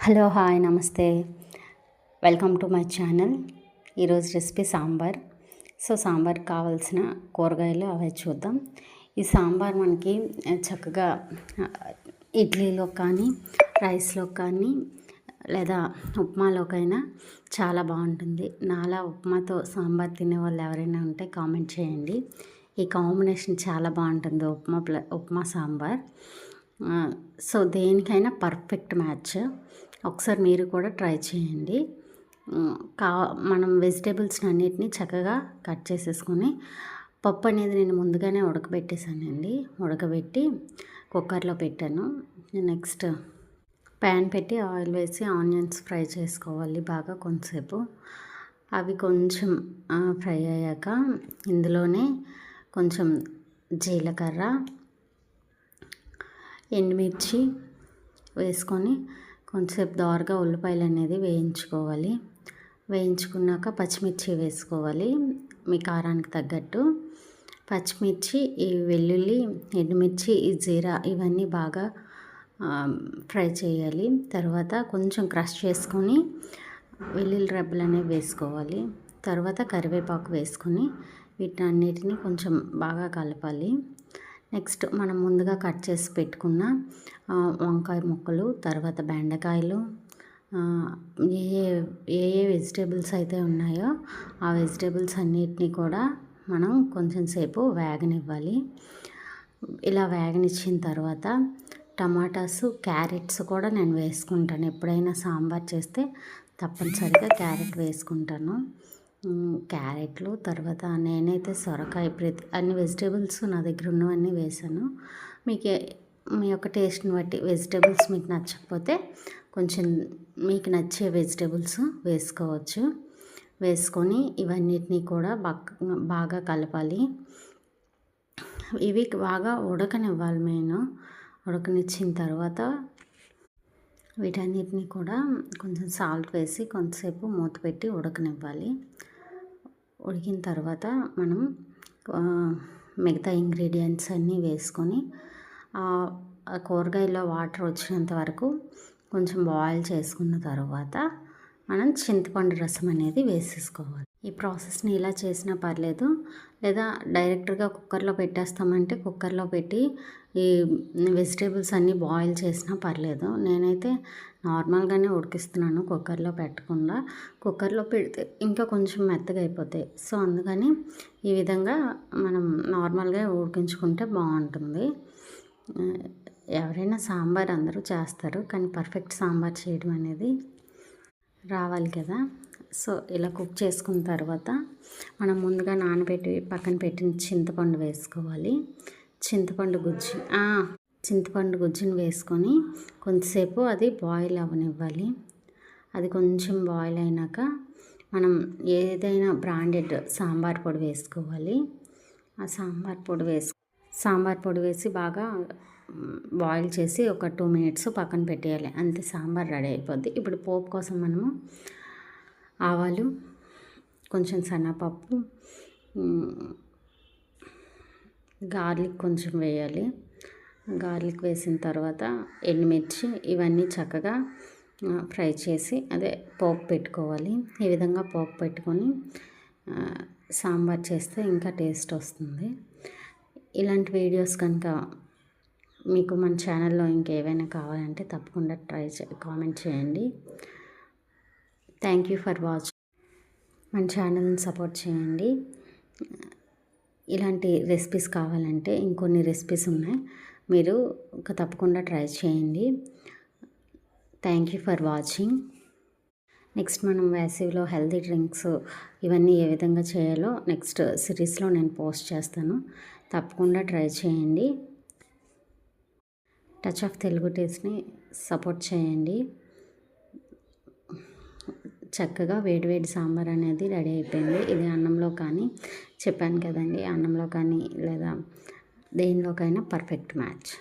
Hello hi నమస్తే, welcome to my channel. ఈరోజు recipe sambar. సాంబార్కి కావాల్సిన కూరగాయలు అవే చూద్దాం. ఈ సాంబార్ మనకి చక్కగా ఇడ్లీలో కానీ రైస్లో కానీ లేదా ఉప్మాలోకైనా చాలా బాగుంటుంది. నాలా ఉప్మాతో సాంబార్ తినే వాళ్ళు ఎవరైనా ఉంటే కామెంట్ చేయండి. ఈ కాంబినేషన్ చాలా బాగుంటుంది, ఉప్మా సాంబార్. దేనికైనా పర్ఫెక్ట్ మ్యాచ్. ఒకసారి మీరు కూడా ట్రై చేయండి. మనం వెజిటేబుల్స్ అన్నిటినీ చక్కగా కట్ చేసేసుకొని, పప్పు అనేది నేను ముందుగానే ఉడకబెట్టేసానండి. ఉడకబెట్టి కుక్కర్లో పెట్టాను. నెక్స్ట్ ప్యాన్ పెట్టి ఆయిల్ వేసి ఆనియన్స్ ఫ్రై చేసుకోవాలి బాగా కొంతసేపు. అవి కొంచెం ఫ్రై అయ్యాక ఇందులోనే కొంచెం జీలకర్ర, ఎండుమిర్చి వేసుకొని కొంచెంసేపు దోరగా ఉల్లిపాయలు అనేది వేయించుకోవాలి. వేయించుకున్నాక పచ్చిమిర్చి వేసుకోవాలి మీ కారానికి తగ్గట్టు. పచ్చిమిర్చి, ఈ వెల్లుల్లి, ఎండుమిర్చి, ఈ జీరా ఇవన్నీ బాగా ఫ్రై చేయాలి. తర్వాత కొంచెం క్రష్ చేసుకొని వెల్లుల్లి రెబ్బలు అనేవి వేసుకోవాలి. తర్వాత కరివేపాకు వేసుకొని వీటన్నిటిని కొంచెం బాగా కలపాలి. నెక్స్ట్ మనం ముందుగా కట్ చేసి పెట్టుకున్న వంకాయ ముక్కలు, తర్వాత బెండకాయలు, ఏ ఏ వెజిటేబుల్స్ అయితే ఉన్నాయో ఆ వెజిటేబుల్స్ అన్నిటినీ కూడా మనం కొంచెం సేపు వేగనివ్వాలి. ఇలా వేగనిచ్చిన తర్వాత టమాటాస్, క్యారెట్స్ కూడా నేను వేసుకుంటాను. ఎప్పుడైనా సాంబార్ చేస్తే తప్పనిసరిగా క్యారెట్ వేసుకుంటాను. క్యారెట్లు, తర్వాత నేనైతే సొరకాయ, అన్ని వెజిటేబుల్స్ నా దగ్గర ఉన్నవన్నీ వేసాను. మీ యొక్క టేస్ట్ని బట్టి వెజిటేబుల్స్ మీకు నచ్చకపోతే కొంచెం మీకు నచ్చే వెజిటేబుల్స్ వేసుకోవచ్చు. వేసుకొని ఇవన్నిటినీ కూడా బాగా కలపాలి. ఇవి బాగా ఉడకనివ్వాలి. ఉడకనిచ్చిన తర్వాత వీటన్నిటిని కూడా కొంచెం సాల్ట్ వేసి కొంతసేపు మూత పెట్టి ఉడకనివ్వాలి. ఉడికిన తర్వాత మనం మిగతా ఇంగ్రీడియంట్స్ అన్నీ వేసుకొని కూరగాయల్లో వాటర్ వచ్చినంత వరకు కొంచెం బాయిల్ చేసుకున్న తర్వాత మనం చింతపండు రసం అనేది వేసేసుకోవాలి. ఈ ప్రాసెస్ని ఇలా చేసినా పర్లేదు, లేదా డైరెక్ట్గా కుక్కర్లో పెట్టేస్తామంటే కుక్కర్లో పెట్టి ఈ వెజిటేబుల్స్ అన్నీ బాయిల్ చేసినా పర్లేదు. నేనైతే నార్మల్గానే ఉడికిస్తున్నాను, కుక్కర్లో పెట్టకుండా. కుక్కర్లో పెడితే ఇంకా కొంచెం మెత్తగా అయిపోతాయి. అందుకని ఈ విధంగా మనం నార్మల్గా ఉడికించుకుంటే బాగుంటుంది. ఎవరైనా సాంబార్ అందరూ చేస్తారు, కానీ పర్ఫెక్ట్ సాంబార్ చేయడం అనేది రావాలి కదా. ఇలా కుక్ చేసుకున్న తర్వాత మనం ముందుగా నానబెట్టి పక్కన పెట్టిన చింతపండు వేసుకోవాలి. చింతపండు గుజ్జుని వేసుకొని కొంతసేపు అది బాయిల్ అవ్వనివ్వాలి. అది కొంచెం బాయిల్ అయినాక మనం ఏదైనా బ్రాండెడ్ సాంబార్ పొడి వేసుకోవాలి. ఆ సాంబార్ పొడి వేసి బాగా బాయిల్ చేసి ఒక 2 minutes పక్కన పెట్టేయాలి. అంతే, సాంబార్ రెడీ అయిపోద్ది. ఇప్పుడు పోపు కోసం మనము ఆవాలు, కొంచెం శనగపప్పు, గార్లిక్ కొంచెం వేయాలి. గార్లిక్ వేసిన తర్వాత ఎండుమిర్చి, ఇవన్నీ చక్కగా ఫ్రై చేసి పోపు పెట్టుకోవాలి. ఈ విధంగా పోపు పెట్టుకొని సాంబార్ చేస్తే ఇంకా టేస్ట్ వస్తుంది. ఇలాంటి వీడియోస్ కనుక మీకు మన ఛానల్లో ఇంకేవైనా కావాలంటే తప్పకుండా కామెంట్ చేయండి. Thank you for watching. మన ఛానల్ని సపోర్ట్ చేయండి. ఇలాంటి రెసిపీస్ కావాలంటే ఇంకొన్ని రెసిపీస్ ఉన్నాయి, మీరు తప్పకుండా ట్రై చేయండి. Thank you for watching. Next మనం వేసవిలో హెల్తీ డ్రింక్స్ ఇవన్నీ ఏ విధంగా చేయాలో నెక్స్ట్ సిరీస్లో నేను పోస్ట్ చేస్తాను. తప్పకుండా ట్రై చేయండి. టచ్ ఆఫ్ తెలుగు టేస్ట్ని సపోర్ట్ చేయండి. చక్కగా వేడివేడి సాంబార్ అనేది రెడీ అయిపోయింది. ఇది అన్నంలో కానీ, చెప్పాను కదండి, అన్నంలో కానీ లేదా దేనిలోకైనా పర్ఫెక్ట్ మ్యాచ్.